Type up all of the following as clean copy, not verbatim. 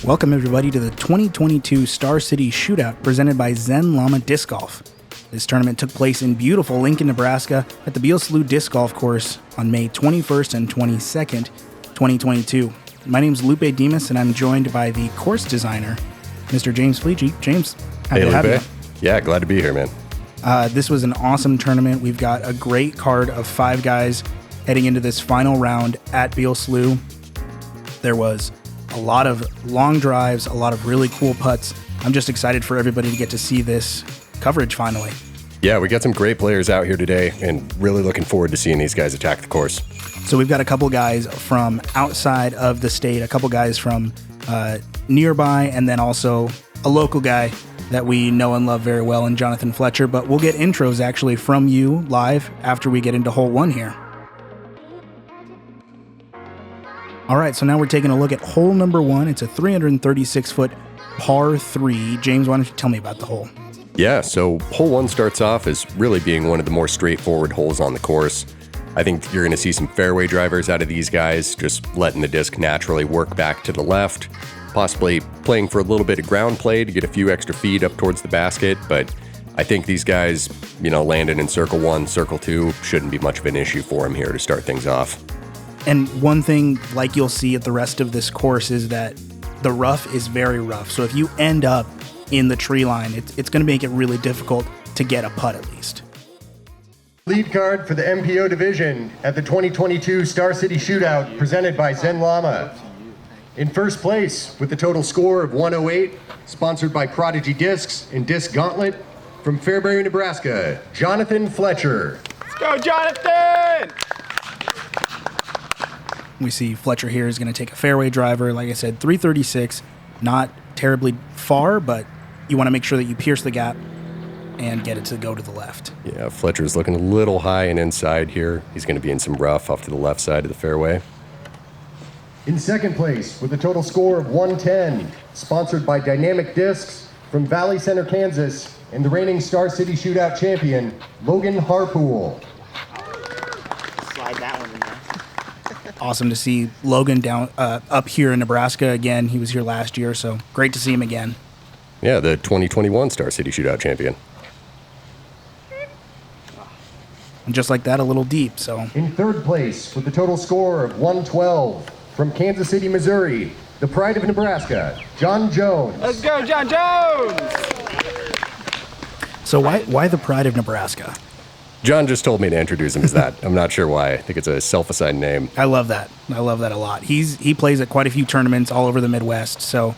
Welcome everybody to the 2022 Star City Shootout presented by Zen Llama Disc Golf. This tournament took place in beautiful Lincoln, Nebraska at the Beal Slough Disc Golf Course on May 21st and 22nd, 2022. My name is Lupe Demas and I'm joined by the course designer, Mr. James Fletcher. James, happy to have you. Yeah, glad to be here, man. This was an awesome tournament. We've got a great card of 5 guys heading into this final round at Beal Slough. There was a lot of long drives, a lot of really cool putts. I'm just excited for everybody to get to see this coverage finally. Yeah, we got some great players out here today and really looking forward to seeing these guys attack the course. So we've got a couple guys from outside of the state, a couple guys from nearby, and then also a local guy that we know and love very well in Jonathan Fletcher. But we'll get intros actually from you live after we get into hole 1 here. All right, so now we're taking a look at hole number 1. It's a 336-foot par 3. James, why don't you tell me about the hole? Yeah, so hole 1 starts off as really being one of the more straightforward holes on the course. I think you're going to see some fairway drivers out of these guys, just letting the disc naturally work back to the left, possibly playing for a little bit of ground play to get a few extra feet up towards the basket, but I think these guys, landing in circle 1, circle 2 shouldn't be much of an issue for them here to start things off. And one thing, like you'll see at the rest of this course, is that the rough is very rough. So if you end up in the tree line, it's going to make it really difficult to get a putt at least. Lead card for the MPO division at the 2022 Star City Shootout presented by Zen Llama. In first place with a total score of 108, sponsored by Prodigy Discs and Disc Gauntlet, from Fairbury, Nebraska, Jonathan Fletcher. Let's go, Jonathan! We see Fletcher here is going to take a fairway driver. Like I said, 336, not terribly far, but you want to make sure that you pierce the gap and get it to go to the left. Yeah, Fletcher's looking a little high and inside here. He's going to be in some rough off to the left side of the fairway. In second place with a total score of 110, sponsored by Dynamic Discs from Valley Center, Kansas, and the reigning Star City Shootout champion, Logan Harpool. Slide that one in there. Awesome to see Logan down up here in Nebraska again. He was here last year, so great to see him again. Yeah, the 2021 Star City Shootout champion. And just like that, a little deep. So in third place with a total score of 112, from Kansas City, Missouri, the pride of Nebraska, John Jones. Let's go, John Jones! So why the pride of Nebraska? John just told me to introduce him as that. I'm not sure why. I think it's a self-assigned name. I love that. I love that a lot. He plays at quite a few tournaments all over the Midwest, so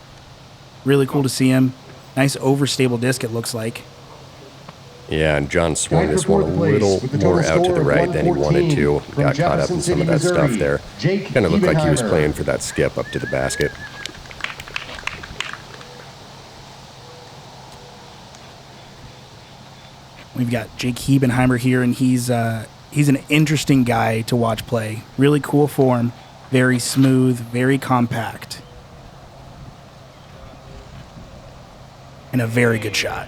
really cool to see him. Nice overstable disc, it looks like. Yeah, and John swung this one a little more out to the right than he wanted to. Got caught up in some of that stuff there. Kind of looked like he was playing for that skip up to the basket. We've got Jake Hebenheimer here, and he's an interesting guy to watch play. Really cool form, very smooth, very compact, and a very good shot.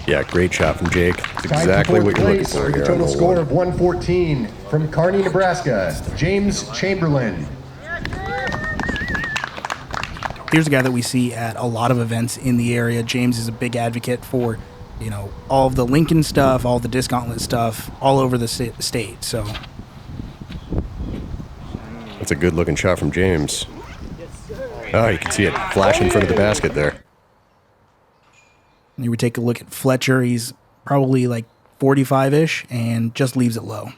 Yeah, great shot from Jake. It's exactly what you're looking for here. Total score of 114 from Kearney, Nebraska, James Chamberlain. Here's a guy that we see at a lot of events in the area. James is a big advocate for, all of the Lincoln stuff, all the Disc Gauntlet stuff, all over the state. So that's a good looking shot from James. Oh, you can see it flash in front of the basket there. You would take a look at Fletcher. He's probably like 45-ish and just leaves it low.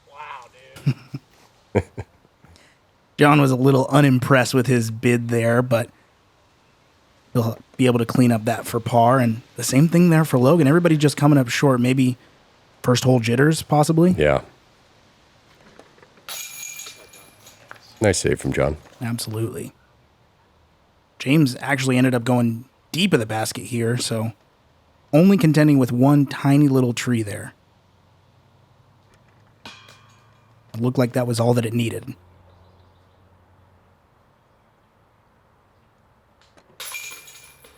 Wow, dude. John was a little unimpressed with his bid there, but he'll be able to clean up that for par. And the same thing there for Logan. Everybody just coming up short. Maybe first hole jitters, possibly. Yeah. Nice save from John. Absolutely. James actually ended up going deep of the basket here, so only contending with one tiny little tree there. It looked like that was all that it needed.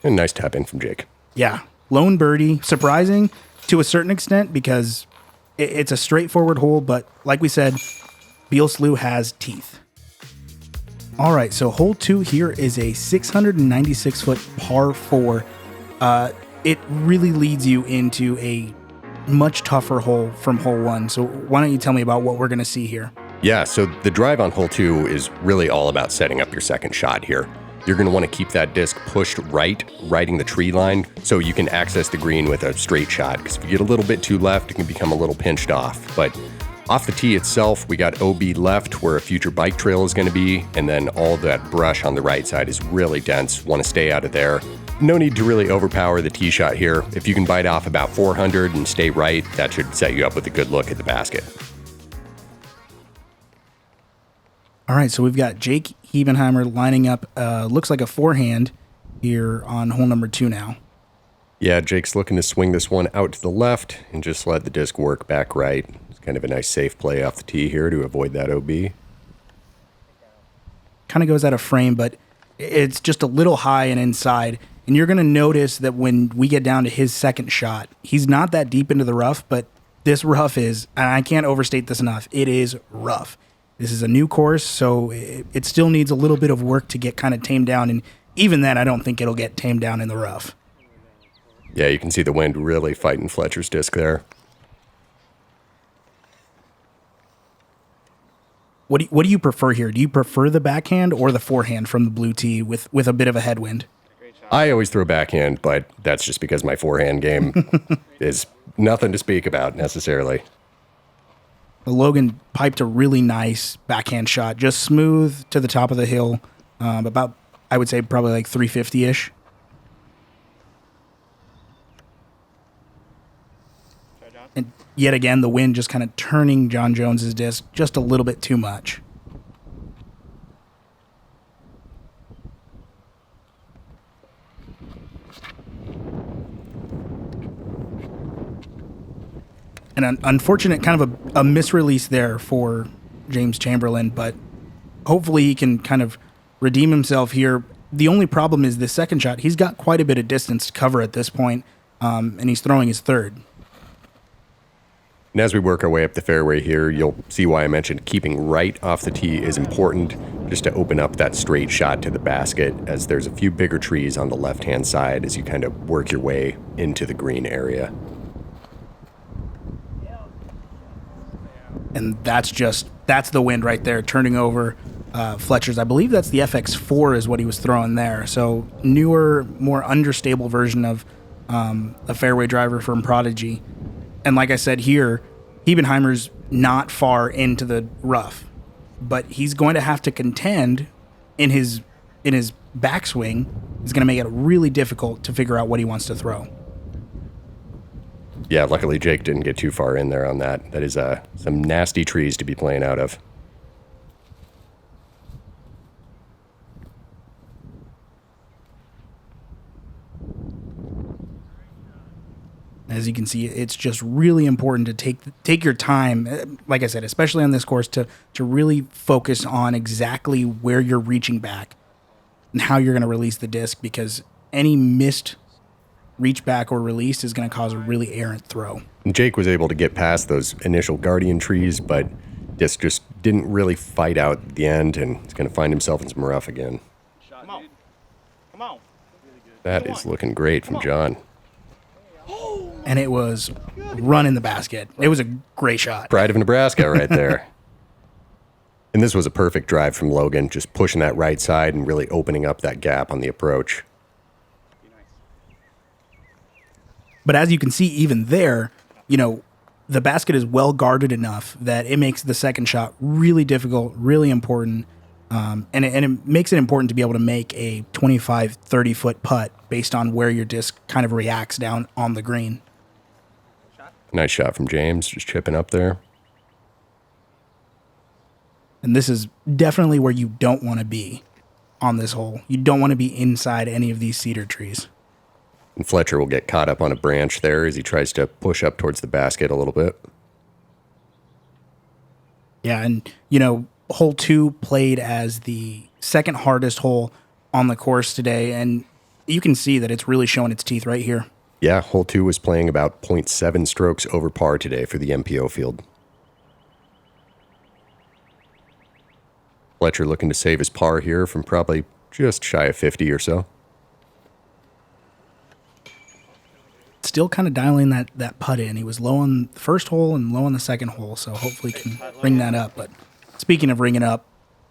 And nice tap in from Jake. Yeah. Lone birdie. Surprising to a certain extent because It's a straightforward hole, but like we said, Beal Slough has teeth. All right, so hole 2 here is a 696-foot par 4. It really leads you into a much tougher hole from hole 1. So why don't you tell me about what we're going to see here? Yeah, so the drive on hole 2 is really all about setting up your second shot here. You're going to want to keep that disc pushed right, riding the tree line, so you can access the green with a straight shot. Because if you get a little bit too left, it can become a little pinched off. But off the tee itself, we got OB left where a future bike trail is going to be, and then all that brush on the right side is really dense. Want to stay out of there. No need to really overpower the tee shot here. If you can bite off about 400 and stay right, that should set you up with a good look at the basket. All right, so we've got Jake Hebenheimer lining up, looks like a forehand here on hole number 2 now. Yeah, Jake's looking to swing this one out to the left and just let the disc work back right. It's kind of a nice safe play off the tee here to avoid that OB. Kind of goes out of frame, but it's just a little high and inside. And you're going to notice that when we get down to his second shot, he's not that deep into the rough, but this rough is, and I can't overstate this enough, it is rough. This is a new course, so it still needs a little bit of work to get kind of tamed down. And even then, I don't think it'll get tamed down in the rough. Yeah, you can see the wind really fighting Fletcher's disc there. What do you prefer here? Do you prefer the backhand or the forehand from the blue tee with a bit of a headwind? I always throw backhand, but that's just because my forehand game is nothing to speak about necessarily. Logan piped a really nice backhand shot, just smooth to the top of the hill, about, I would say, probably like 350-ish. And yet again, the wind just kind of turning John Jones's disc just a little bit too much. An unfortunate kind of a misrelease there for James Chamberlain, but hopefully he can kind of redeem himself here. The only problem is the second shot. He's got quite a bit of distance to cover at this point, and he's throwing his third. And as we work our way up the fairway here, you'll see why I mentioned keeping right off the tee is important, just to open up that straight shot to the basket, as there's a few bigger trees on the left-hand side as you kind of work your way into the green area. And that's the wind right there, turning over Fletcher's. I believe that's the FX4 is what he was throwing there. So newer, more understable version of a fairway driver from Prodigy. And like I said here, Hebenheimer's not far into the rough, but he's going to have to contend in his backswing. Is going to make it really difficult to figure out what he wants to throw. Yeah, luckily Jake didn't get too far in there on that. That is some nasty trees to be playing out of. As you can see, it's just really important to take your time, like I said, especially on this course, to really focus on exactly where you're reaching back and how you're going to release the disc, because any missed reach back or release is going to cause a really errant throw. Jake was able to get past those initial guardian trees, but disc just didn't really fight out at the end, and he's going to find himself in some rough again. Come on. Come on. That is looking great from John. And it was run in the basket. It was a great shot. Pride of Nebraska right there. And this was a perfect drive from Logan, just pushing that right side and really opening up that gap on the approach. But as you can see, even there, the basket is well guarded enough that it makes the second shot really difficult, really important. And it makes it important to be able to make a 25, 30-foot putt based on where your disc kind of reacts down on the green. Nice shot from James, just chipping up there. And this is definitely where you don't want to be on this hole. You don't want to be inside any of these cedar trees. And Fletcher will get caught up on a branch there as he tries to push up towards the basket a little bit. Yeah, and, hole 2 played as the second hardest hole on the course today, and you can see that it's really showing its teeth right here. Yeah, hole 2 was playing about 0.7 strokes over par today for the MPO field. Fletcher looking to save his par here from probably just shy of 50 or so. Still kind of dialing that putt in. He was low on the first hole and low on the second hole, so hopefully he can ring that up. But speaking of ringing up,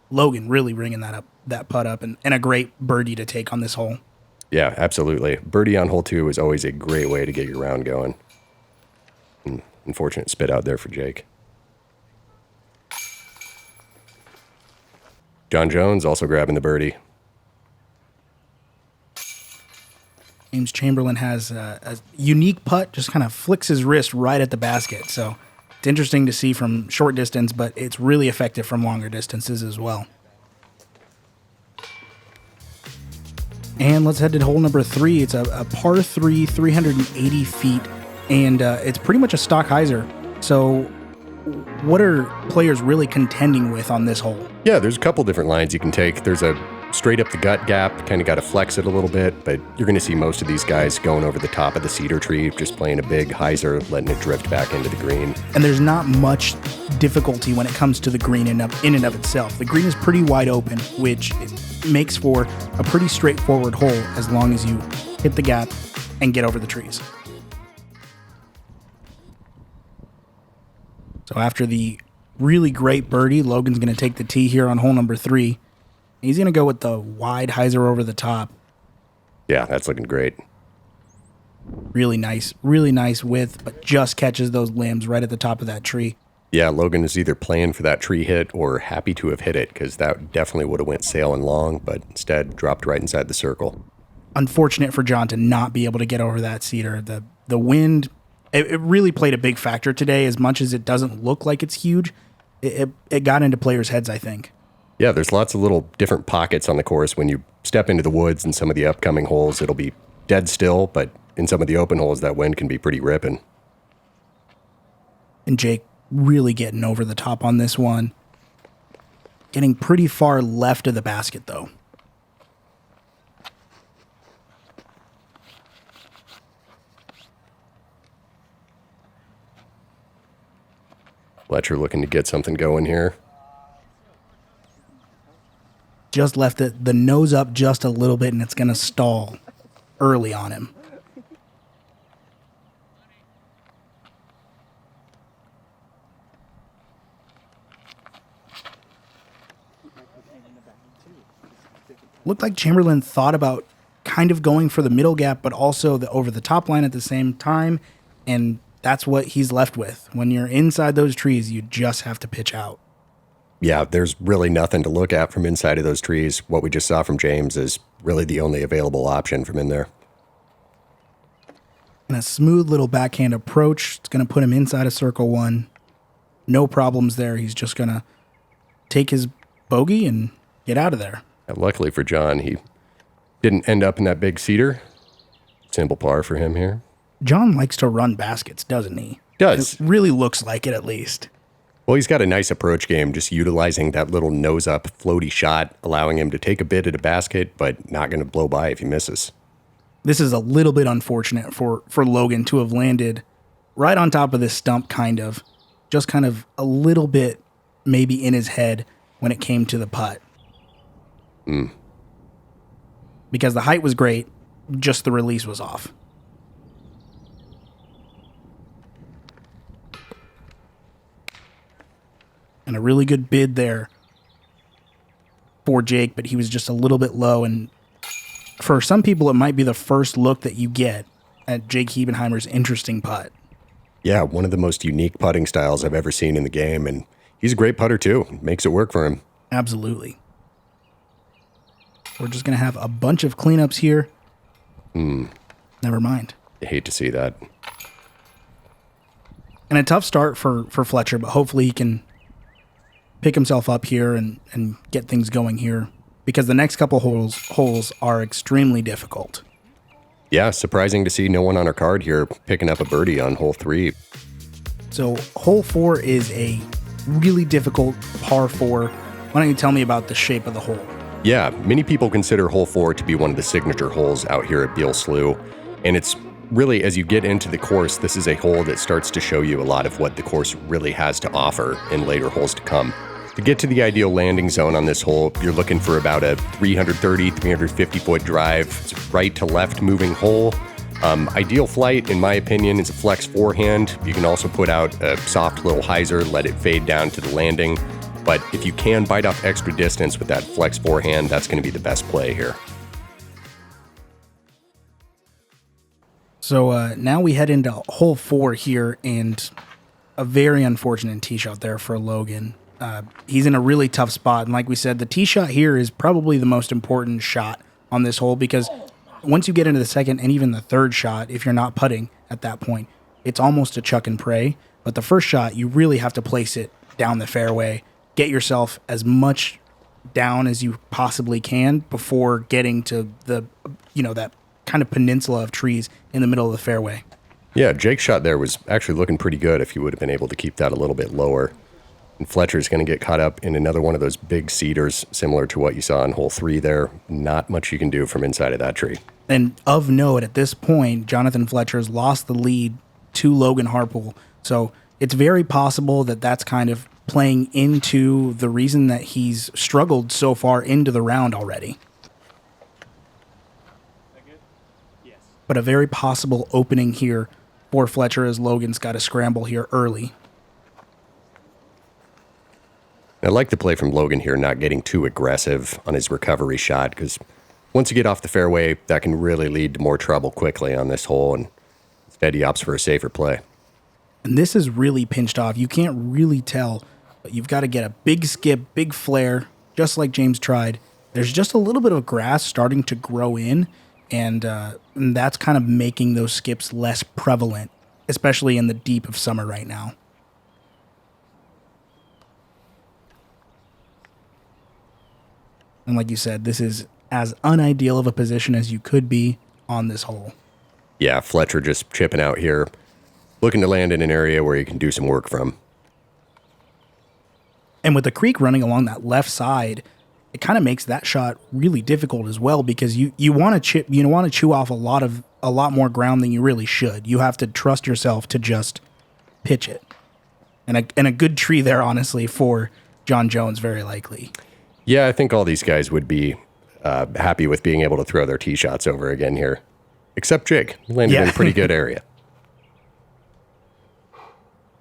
Logan really ringing that putt up, and a great birdie to take on this hole. Yeah, absolutely. Birdie on hole 2 is always a great way to get your round going. Unfortunate spit out there for Jake. John Jones also grabbing the birdie. James Chamberlain has a unique putt, just kind of flicks his wrist right at the basket. So it's interesting to see from short distance, but it's really effective from longer distances as well. And let's head to hole number 3. It's a par 3, 380 feet, and it's pretty much a stock hyzer. So what are players really contending with on this hole? Yeah, there's a couple different lines you can take. There's a straight up the gut gap, kind of got to flex it a little bit, but you're going to see most of these guys going over the top of the cedar tree, just playing a big hyzer, letting it drift back into the green. And there's not much difficulty when it comes to the green in and of itself. The green is pretty wide open, which makes for a pretty straightforward hole as long as you hit the gap and get over the trees. So after the really great birdie, Logan's going to take the tee here on hole number 3. He's going to go with the wide hyzer over the top. Yeah, that's looking great. Really nice width, but just catches those limbs right at the top of that tree. Yeah, Logan is either playing for that tree hit or happy to have hit it, because that definitely would have went sailing long, but instead dropped right inside the circle. Unfortunate for John to not be able to get over that cedar. The wind, it really played a big factor today. As much as it doesn't look like it's huge, it got into players' heads, I think. Yeah, there's lots of little different pockets on the course. When you step into the woods in some of the upcoming holes, it'll be dead still, but in some of the open holes, that wind can be pretty ripping. And Jake really getting over the top on this one. Getting pretty far left of the basket, though. Fletcher looking to get something going here. Just left the nose up just a little bit, and it's going to stall early on him. Looked like Chamberlain thought about kind of going for the middle gap, but also the over the top line at the same time, and that's what he's left with. When you're inside those trees, you just have to pitch out. Yeah, there's really nothing to look at from inside of those trees. What we just saw from James is really the only available option from in there. And a smooth little backhand approach. It's going to put him inside of circle 1. No problems there. He's just going to take his bogey and get out of there. And luckily for John, he didn't end up in that big cedar. Simple par for him here. John likes to run baskets, doesn't he? Does. It really looks like it, at least. Well, he's got a nice approach game, just utilizing that little nose-up floaty shot, allowing him to take a bit at a basket, but not going to blow by if he misses. This is a little bit unfortunate for Logan to have landed right on top of this stump, just kind of a little bit maybe in his head when it came to the putt. Because the height was great, just the release was off. And a really good bid there for Jake, but he was just a little bit low. And for some people, it might be the first look that you get at Jake Hebenheimer's interesting putt. Yeah, one of the most unique putting styles I've ever seen in the game, and he's a great putter too. Makes it work for him. Absolutely. We're just going to have a bunch of cleanups here. Never mind. I hate to see that. And a tough start for Fletcher, but hopefully he can pick himself up here and get things going here, because the next couple holes are extremely difficult. Yeah, surprising to see no one on our card here picking up a birdie on hole 3. So hole 4 is a really difficult par 4. Why don't you tell me about the shape of the hole? Yeah, many people consider hole 4 to be one of the signature holes out here at Beal Slough, and it's really, as you get into the course, this is a hole that starts to show you a lot of what the course really has to offer in later holes to come. To get to the ideal landing zone on this hole, you're looking for about a 330, 350 foot drive. It's a right to left moving hole. Ideal flight, in my opinion, is a flex forehand. You can also put out a soft little hyzer, let it fade down to the landing. But if you can bite off extra distance with that flex forehand, that's going to be the best play here. So now we head into hole 4 here, and a very unfortunate tee shot there for Logan. He's in a really tough spot, and like we said, the tee shot here is probably the most important shot on this hole, because once you get into the second and even the third shot, if you're not putting at that point, it's almost a chuck and pray. But the first shot, you really have to place it down the fairway, get yourself as much down as you possibly can before getting to the, that kind of peninsula of trees in the middle of the fairway. Yeah, Jake's shot there was actually looking pretty good if he would have been able to keep that a little bit lower. And Fletcher's going to get caught up in another one of those big cedars, similar to what you saw in hole 3 there. Not much you can do from inside of that tree. And of note, at this point, Jonathan Fletcher's lost the lead to Logan Harpool. So it's very possible that that's kind of playing into the reason that he's struggled so far into the round already. But a very possible opening here for Fletcher, as Logan's got to scramble here early. I like the play from Logan here, not getting too aggressive on his recovery shot, because once you get off the fairway, that can really lead to more trouble quickly on this hole, and instead he opts for a safer play. And this is really pinched off. You can't really tell, but you've got to get a big skip, big flare, just like James tried. There's just a little bit of grass starting to grow in, and that's kind of making those skips less prevalent, especially in the deep of summer right now. And like you said, this is as unideal of a position as you could be on this hole. Yeah, Fletcher just chipping out here, looking to land in an area where he can do some work from. And with the creek running along that left side, it kind of makes that shot really difficult as well, because you want to chip, you want to chew off a lot more ground than you really should. You have to trust yourself to just pitch it. And a good tree there, honestly, for John Jones, very likely. Yeah, I think all these guys would be happy with being able to throw their tee shots over again here. Except Jake. He landed in a pretty good area. You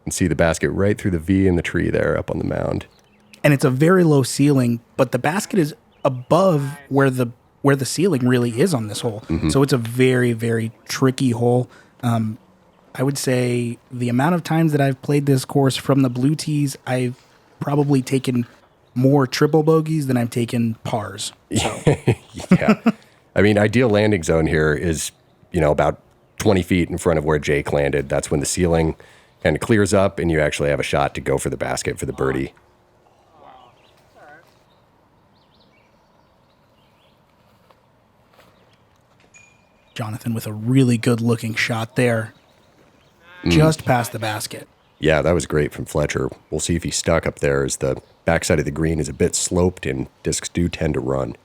can see the basket right through the V in the tree there up on the mound. And it's a very low ceiling, but the basket is above where the ceiling really is on this hole. Mm-hmm. So it's a very, very tricky hole. I would say the amount of times that I've played this course from the blue tees, I've probably taken more triple bogeys than I've taken pars. So. Yeah. I mean, ideal landing zone here is, about 20 feet in front of where Jake landed. That's when the ceiling kind of clears up and you actually have a shot to go for the basket for the birdie. Jonathan with a really good looking shot there. Just past the basket. Yeah, that was great from Fletcher. We'll see if he's stuck up there, as the backside of the green is a bit sloped and discs do tend to run.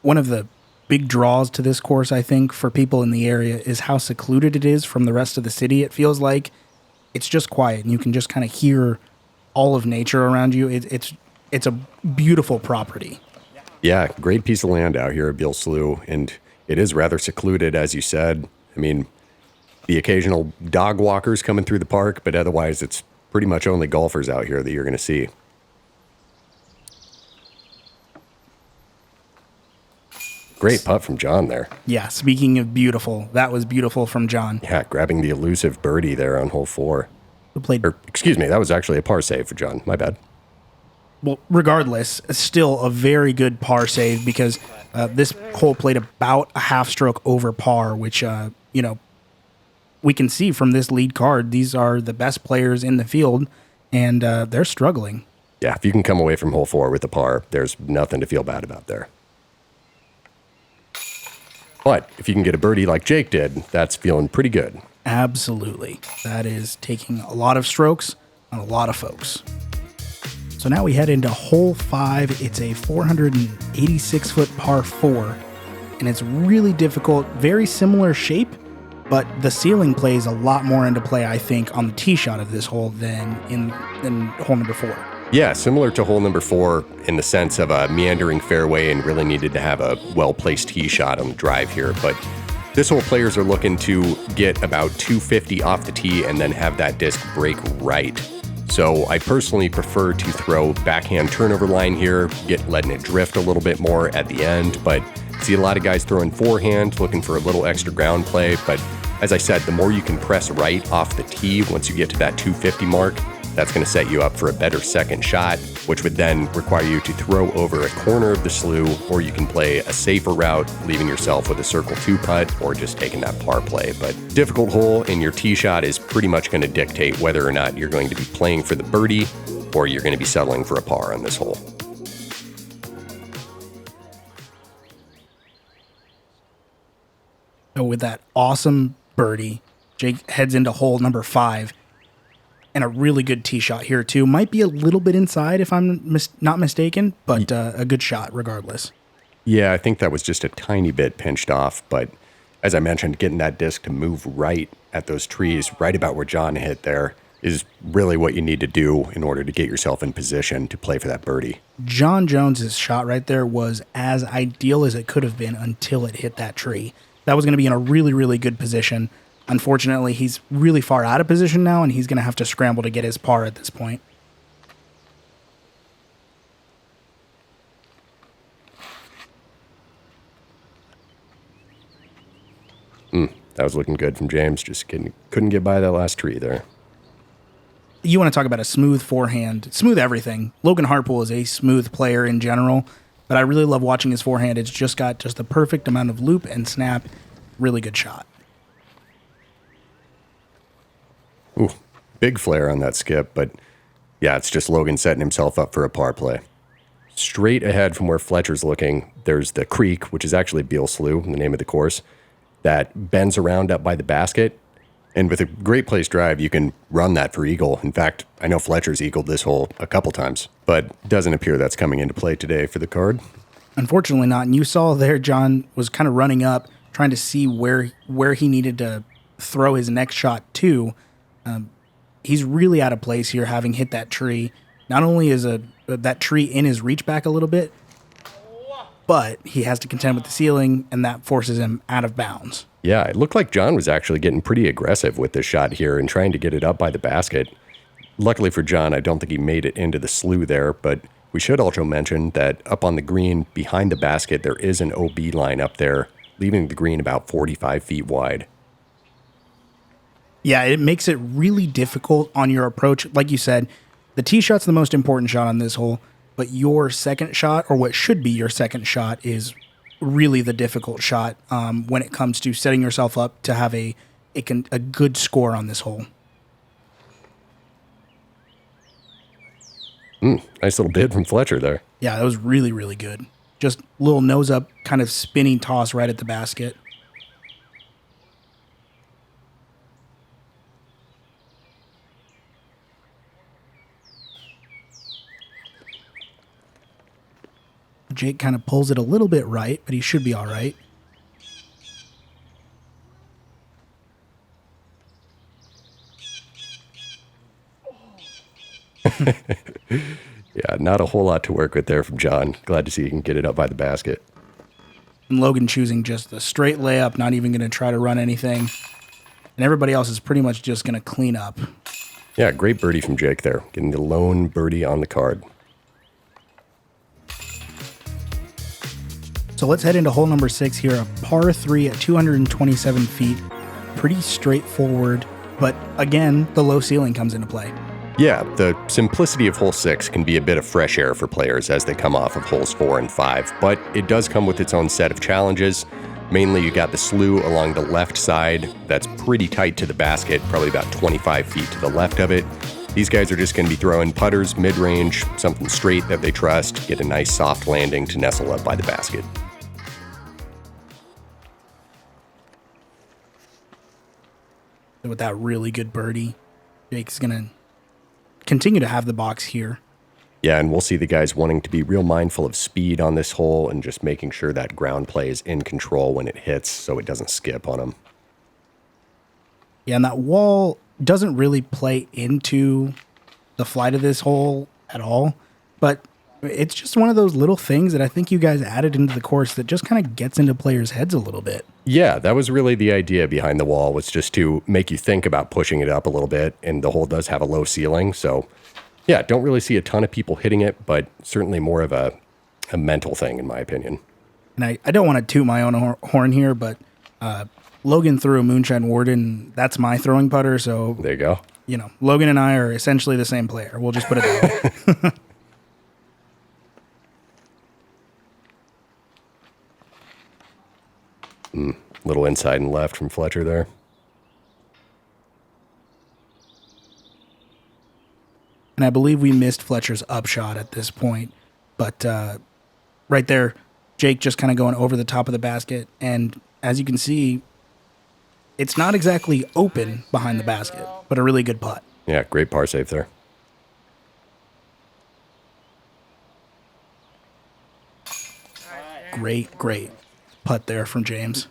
One of the big draws to this course, I think, for people in the area is how secluded it is from the rest of the city. It feels like it's just quiet, and you can just kind of hear all of nature around you. It's a beautiful property. Yeah, great piece of land out here at Beale Slough, and it is rather secluded, as you said. I mean, the occasional dog walkers coming through the park, but otherwise it's pretty much only golfers out here that you're going to see. Great putt from John there. Yeah, speaking of beautiful, that was beautiful from John. Yeah, grabbing the elusive birdie there on hole 4. Excuse me, that was actually a par save for John. My bad. Well, regardless, still a very good par save, because this hole played about a half stroke over par, which, we can see from this lead card, these are the best players in the field, and they're struggling. Yeah, if you can come away from hole 4 with a par, there's nothing to feel bad about there. But if you can get a birdie like Jake did, that's feeling pretty good. Absolutely. That is taking a lot of strokes on a lot of folks. So now we head into hole 5. It's a 486-foot par 4. and it's really difficult, very similar shape, but the ceiling plays a lot more into play, I think, on the tee shot of this hole than in hole number 4. Yeah, similar to hole number 4 in the sense of a meandering fairway and really needed to have a well-placed tee shot on the drive here. But this hole, players are looking to get about 250 off the tee and then have that disc break right. So I personally prefer to throw backhand turnover line here, letting it drift a little bit more at the end, but see a lot of guys throwing forehand, looking for a little extra ground play. But as I said, the more you can press right off the tee once you get to that 250 mark, that's going to set you up for a better second shot, which would then require you to throw over a corner of the slough, or you can play a safer route, leaving yourself with a circle 2 putt, or just taking that par play. But difficult hole in your tee shot is pretty much going to dictate whether or not you're going to be playing for the birdie, or you're going to be settling for a par on this hole. So with that awesome birdie, Jake heads into hole number 5. And a really good tee shot here, too. Might be a little bit inside, if I'm not mistaken, but a good shot regardless. Yeah, I think that was just a tiny bit pinched off. But as I mentioned, getting that disc to move right at those trees, right about where John hit there, is really what you need to do in order to get yourself in position to play for that birdie. John Jones's shot right there was as ideal as it could have been until it hit that tree. That was going to be in a really, really good position. Unfortunately, he's really far out of position now, and he's going to have to scramble to get his par at this point. That was looking good from James. Just couldn't get by that last tree there. You want to talk about a smooth forehand, smooth everything. Logan Harpool is a smooth player in general, but I really love watching his forehand. It's just got just the perfect amount of loop and snap. Really good shot. Ooh, big flare on that skip, but yeah, it's just Logan setting himself up for a par play. Straight ahead from where Fletcher's looking, there's the creek, which is actually Beal Slough, the name of the course, that bends around up by the basket. And with a great place drive, you can run that for eagle. In fact, I know Fletcher's eagled this hole a couple times, but doesn't appear that's coming into play today for the card. Unfortunately not. And you saw there, John was kind of running up, trying to see where he needed to throw his next shot to. He's really out of place here, having hit that tree. Not only is that tree in his reach back a little bit, but he has to contend with the ceiling, and that forces him out of bounds. Yeah, it looked like John was actually getting pretty aggressive with this shot here and trying to get it up by the basket. Luckily for John, I don't think he made it into the slough there, but we should also mention that up on the green behind the basket, there is an OB line up there, leaving the green about 45 feet wide. Yeah, it makes it really difficult on your approach. Like you said, the tee shot's the most important shot on this hole, but your second shot, or what should be your second shot, is really the difficult shot when it comes to setting yourself up to have a good score on this hole. Nice little bid from Fletcher there. Yeah, that was really, really good. Just little nose up, kind of spinning toss right at the basket. Jake kind of pulls it a little bit right, but he should be all right. Yeah, not a whole lot to work with there from John. Glad to see he can get it up by the basket. And Logan choosing just the straight layup, not even going to try to run anything. And everybody else is pretty much just going to clean up. Yeah, great birdie from Jake there. Getting the lone birdie on the card. So let's head into hole number 6 here, a par 3 at 227 feet. Pretty straightforward, but again, the low ceiling comes into play. Yeah, the simplicity of hole 6 can be a bit of fresh air for players as they come off of holes 4 and 5, but it does come with its own set of challenges. Mainly, you got the slough along the left side that's pretty tight to the basket, probably about 25 feet to the left of it. These guys are just going to be throwing putters mid-range, something straight that they trust, get a nice soft landing to nestle up by the basket. With that really good birdie, Jake's going to continue to have the box here. Yeah, and we'll see the guys wanting to be real mindful of speed on this hole and just making sure that ground play is in control when it hits so it doesn't skip on them. Yeah, and that wall doesn't really play into the flight of this hole at all, but it's just one of those little things that I think you guys added into the course that just kind of gets into players' heads a little bit. Yeah, that was really the idea behind the wall, was just to make you think about pushing it up a little bit, and the hole does have a low ceiling, so yeah, don't really see a ton of people hitting it, but certainly more of a mental thing, in my opinion. And I don't want to toot my own horn here, but Logan threw a Moonshine Warden. That's my throwing putter, so There you go. you know, Logan and I are essentially the same player. We'll just put it that way. Little inside and left from Fletcher there. And I believe we missed Fletcher's upshot at this point. But right there, Jake just kind of going over the top of the basket. And as you can see, it's not exactly open behind the basket, but a really good putt. Yeah, great par save there. Great putt there from James.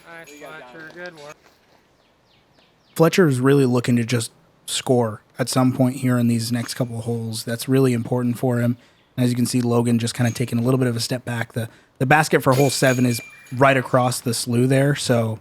Nice, Fletcher. Good work. Fletcher is really looking to just score at some point here in these next couple of holes. That's really important for him. And as you can see, Logan just kind of taking a little bit of a step back. The basket for hole 7 is right across the slough there, so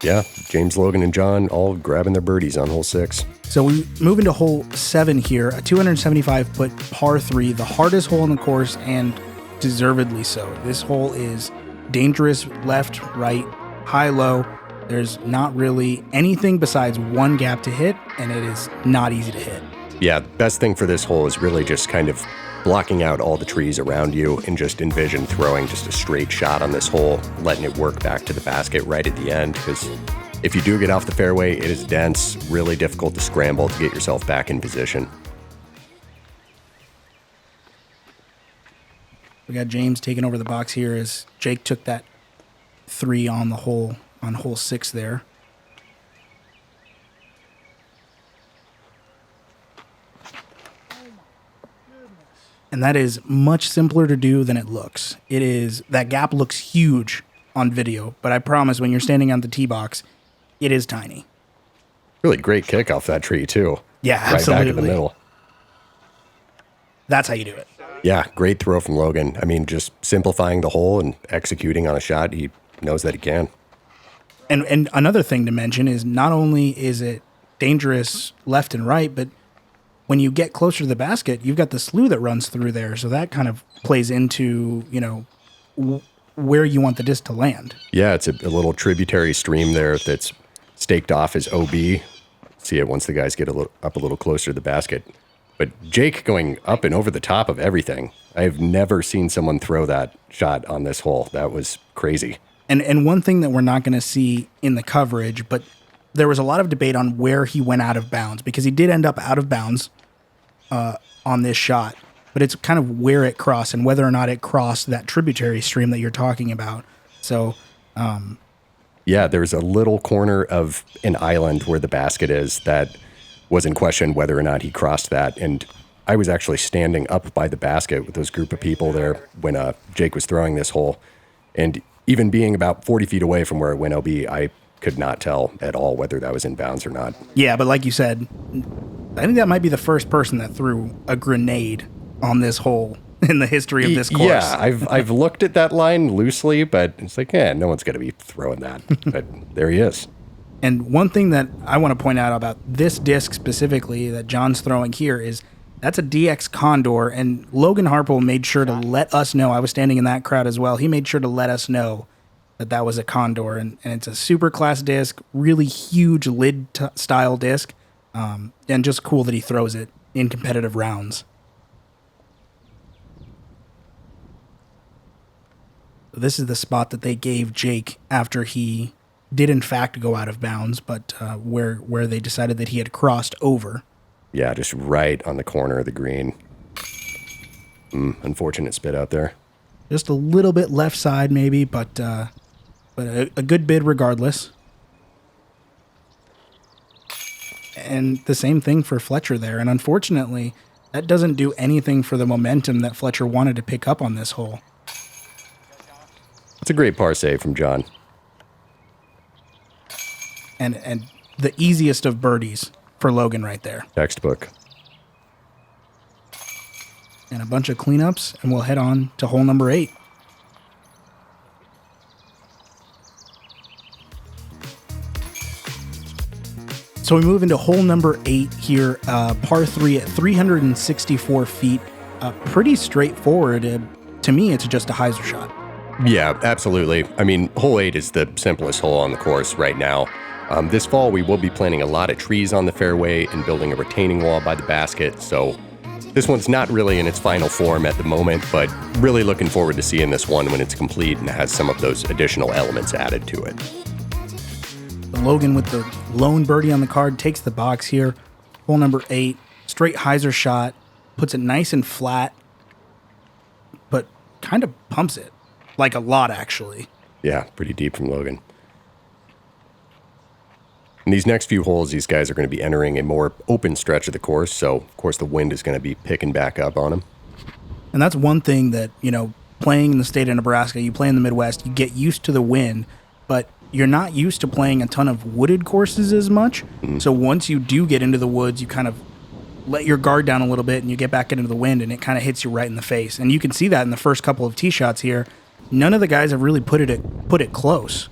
Yeah, James, Logan, and John all grabbing their birdies on hole 6. So we move into hole 7 here, a 275-foot par 3, the hardest hole in the course, and deservedly so. This hole is dangerous left, right, high, low. There's not really anything besides one gap to hit, and it is not easy to hit. Yeah, best thing for this hole is really just kind of blocking out all the trees around you and just envision throwing just a straight shot on this hole, letting it work back to the basket right at the end, because if you do get off the fairway, it is dense, really difficult to scramble to get yourself back in position. We got James taking over the box here as Jake took that 3 on the hole, on hole 6 there. And that is much simpler to do than it looks. It is, that gap looks huge on video, but I promise when you're standing on the tee box, it is tiny. Really great kick off that tree, too. Yeah, right absolutely. back in the middle. That's how you do it. Yeah, great throw from Logan. I mean, just simplifying the hole and executing on a shot he knows that he can. And another thing to mention is not only is it dangerous left and right, but when you get closer to the basket, you've got the slough that runs through there. So that kind of plays into, you know, where you want the disc to land. Yeah, it's a little tributary stream there that's staked off as OB. See it once the guys get up a little closer to the basket. But Jake going up and over the top of everything. I've never seen someone throw that shot on this hole. That was crazy. And one thing that we're not going to see in the coverage, but there was a lot of debate on where he went out of bounds, because he did end up out of bounds on this shot, but it's kind of where it crossed and whether or not it crossed that tributary stream that you're talking about. So, yeah, there's a little corner of an island where the basket is that was in question whether or not he crossed that. And I was actually standing up by the basket with those group of people there when Jake was throwing this hole. And even being about 40 feet away from where it went OB, I could not tell at all whether that was in bounds or not. yeah, but like you said, I think that might be the first person that threw a grenade on this hole in the history of this course. Yeah, I've looked at that line loosely, but it's like, no one's going to be throwing that. But there he is. And one thing that I want to point out about this disc specifically that John's throwing here is that's a DX Condor, and Logan Harpool made sure to let us know. I was standing in that crowd as well. He made sure to let us know that that was a Condor, and it's a super class disc, really huge lid style disc, and just cool that he throws it in competitive rounds. This is the spot that they gave Jake after he did in fact go out of bounds, but where they decided that he had crossed over. Yeah, just right on the corner of the green. Unfortunate spit out there. Just a little bit left side maybe, but a good bid regardless. And the same thing for Fletcher there. And unfortunately, that doesn't do anything for the momentum that Fletcher wanted to pick up on this hole. It's a great par save from John. And the easiest of birdies for Logan right there. Textbook. And a bunch of cleanups, and we'll head on to hole number 8. So we move into hole number 8 here, par 3 at 364 feet. Pretty straightforward. To me, it's just a hyzer shot. Yeah, absolutely. I mean, hole 8 is the simplest hole on the course right now. This fall, we will be planting a lot of trees on the fairway and building a retaining wall by the basket, so this one's not really in its final form at the moment, but really looking forward to seeing this one when it's complete and has some of those additional elements added to it. Logan with the lone birdie on the card takes the box here. Hole number 8, straight hyzer shot, puts it nice and flat, but kind of pumps it. Like a lot, actually. Yeah, pretty deep from Logan. In these next few holes, these guys are going to be entering a more open stretch of the course, so of course the wind is going to be picking back up on them. And that's one thing that, playing in the state of Nebraska, you play in the Midwest, you get used to the wind, but you're not used to playing a ton of wooded courses as much. Mm-hmm. So once you do get into the woods, you kind of let your guard down a little bit and you get back into the wind and it kind of hits you right in the face. And you can see that in the first couple of tee shots here. None of the guys have really put it close.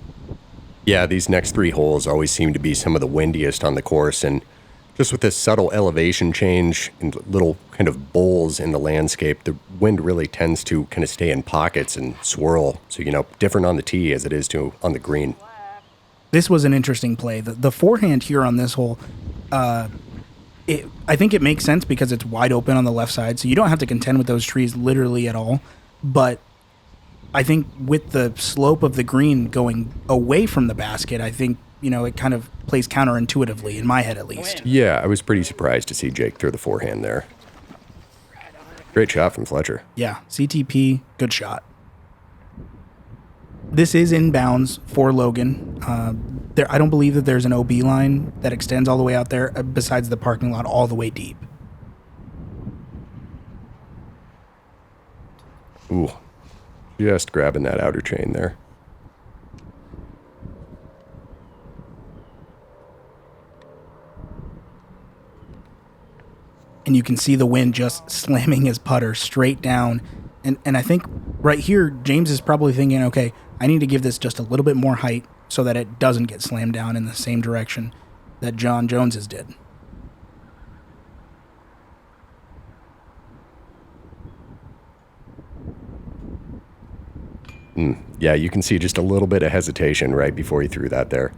Yeah, these next 3 holes always seem to be some of the windiest on the course, and just with this subtle elevation change and little kind of bowls in the landscape, the wind really tends to kind of stay in pockets and swirl. So, different on the tee as it is on the green. This was an interesting play. The forehand here on this hole, I think it makes sense because it's wide open on the left side, so you don't have to contend with those trees literally at all. But I think with the slope of the green going away from the basket, I think, it kind of plays counterintuitively, in my head at least. Yeah, I was pretty surprised to see Jake throw the forehand there. Great shot from Fletcher. Yeah, CTP, good shot. This is inbounds for Logan. I don't believe that there's an OB line that extends all the way out there besides the parking lot all the way deep. Ooh, just grabbing that outer chain there. And you can see the wind just slamming his putter straight down. And I think right here, James is probably thinking, okay, I need to give this just a little bit more height so that it doesn't get slammed down in the same direction that John Jones's did. Yeah, you can see just a little bit of hesitation right before he threw that there.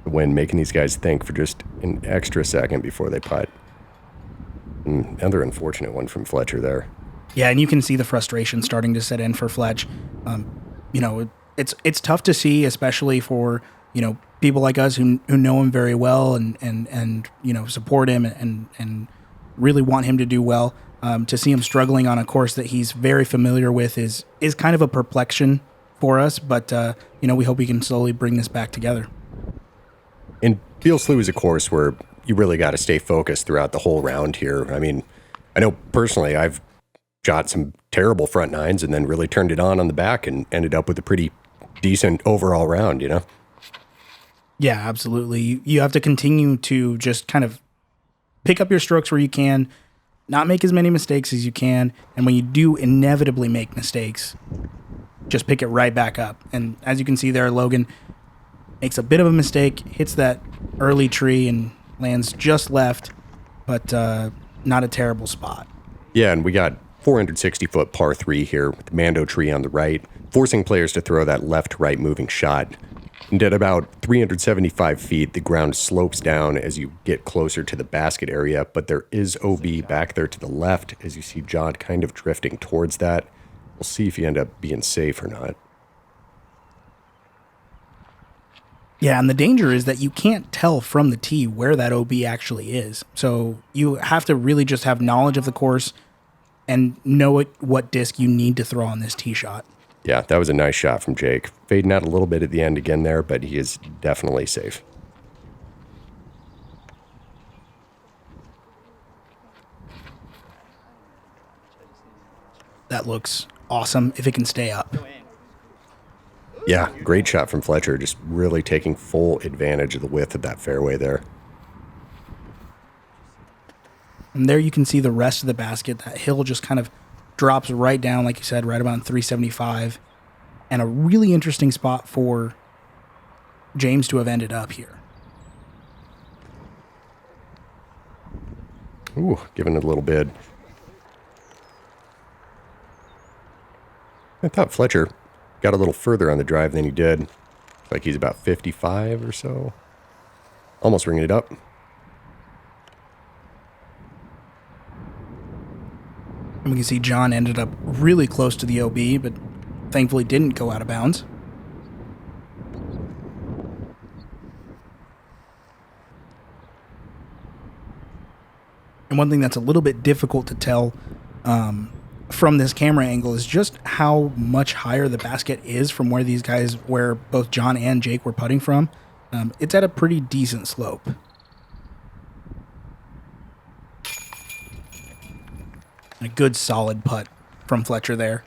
The wind making these guys think for just an extra second before they putt. Another unfortunate one from Fletcher there. Yeah, and you can see the frustration starting to set in for Fletch. It's tough to see, especially for people like us who know him very well and support him and really want him to do well. To see him struggling on a course that he's very familiar with is kind of a perplexion for us. But we hope we can slowly bring this back together. And Beal Slough is a course where you really got to stay focused throughout the whole round here. I mean, I know personally I've shot some terrible front nines and then really turned it on the back and ended up with a pretty decent overall round, Yeah, absolutely. You have to continue to just kind of pick up your strokes where you can, not make as many mistakes as you can, and when you do inevitably make mistakes, just pick it right back up. And as you can see there, Logan makes a bit of a mistake, hits that early tree and lands just left, but not a terrible spot. Yeah, and we got 460-foot par 3 here with the Mando tree on the right, forcing players to throw that left-right moving shot. And at about 375 feet, the ground slopes down as you get closer to the basket area, but there is OB back there to the left as you see John kind of drifting towards that. We'll see if you end up being safe or not. Yeah, and the danger is that you can't tell from the tee where that OB actually is. So you have to really just have knowledge of the course, and know what disc you need to throw on this tee shot. Yeah, that was a nice shot from Jake. Fading out a little bit at the end again there, but he is definitely safe. That looks awesome if it can stay up. Yeah, great shot from Fletcher, just really taking full advantage of the width of that fairway there. And there you can see the rest of the basket. That hill just kind of drops right down, like you said, right about 375. And a really interesting spot for James to have ended up here. Ooh, giving it a little bid. I thought Fletcher got a little further on the drive than he did. Looks like he's about 55 or so. Almost ringing it up. And we can see John ended up really close to the OB, but thankfully didn't go out of bounds. And one thing that's a little bit difficult to tell from this camera angle is just how much higher the basket is from where both John and Jake were putting from. It's at a pretty decent slope. A good solid putt from Fletcher there.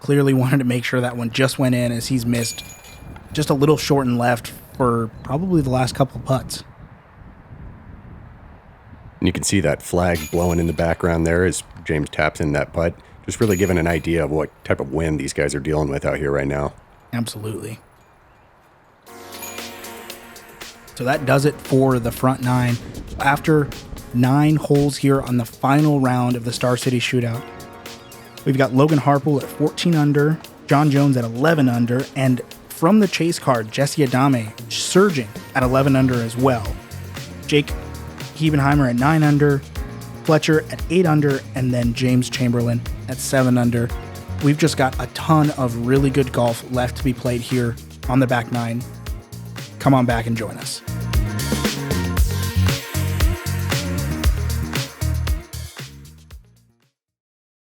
Clearly wanted to make sure that one just went in, as he's missed just a little short and left for probably the last couple of putts. And you can see that flag blowing in the background there as James taps in that putt. Just really giving an idea of what type of wind these guys are dealing with out here right now. Absolutely. So that does it for the front nine. After 9 holes here on the final round of the Star City Shootout, we've got Logan Harpool at 14 under, John Jones at 11 under, and from the chase card, Jesse Adame surging at 11 under as well. Jake Hebenheimer at 9 under, Fletcher at 8 under, and then James Chamberlain at 7 under. We've just got a ton of really good golf left to be played here on the back nine. Come on back and join us.